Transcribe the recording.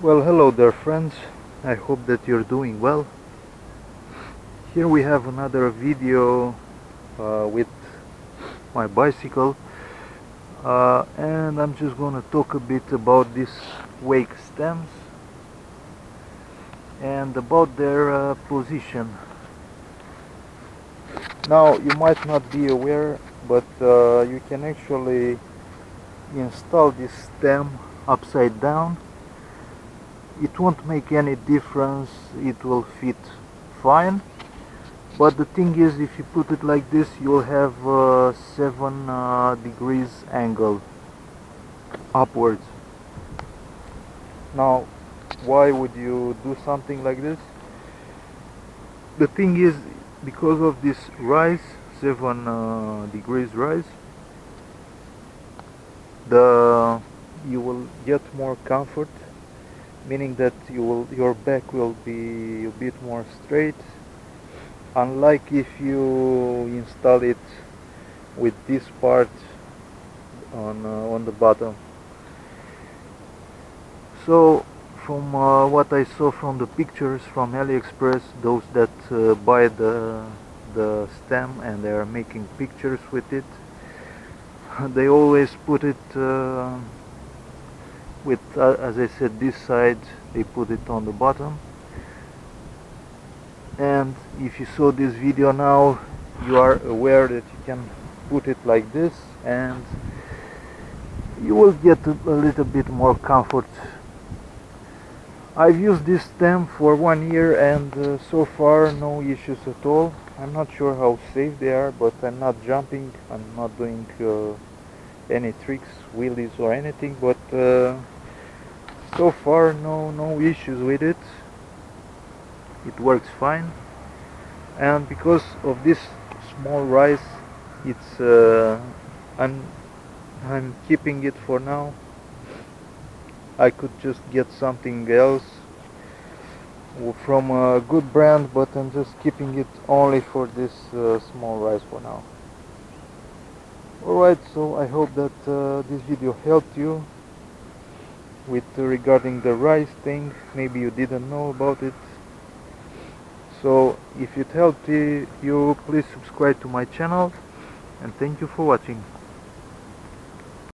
Well, hello there friends, I hope that you're doing well. Here we have another video with my bicycle, and I'm just gonna talk a bit about these wake stems and about their position. Now you might not be aware, but you can actually install this stem upside down. It won't make any difference, it will fit fine. But the thing is, if you put it like this, you'll have 7 degrees angle upwards. Now, why would you do something like this? The thing is, because of this rise, 7 degrees rise, you will get more comfort, meaning that your back will be a bit more straight, unlike if you install it with this part on the bottom. So from what I saw from the pictures from AliExpress, those that buy the stem and they are making pictures with it, they always put it with as I said, this side they put it on the bottom. And if you saw this video now, you are aware that you can put it like this and you will get a little bit more comfort. I've used this stem for 1 year and so far no issues at all. I'm not sure how safe they are, but I'm not jumping, I'm not doing any tricks, wheelies or anything, but so far no issues with it. It works fine, and because of this small rise, it's I'm keeping it for now. I could just get something else from a good brand, but I'm just keeping it only for this small rise for now. Alright, so I hope that this video helped you with regarding the rise thing. Maybe you didn't know about it. So if it helped you, please subscribe to my channel, and thank you for watching.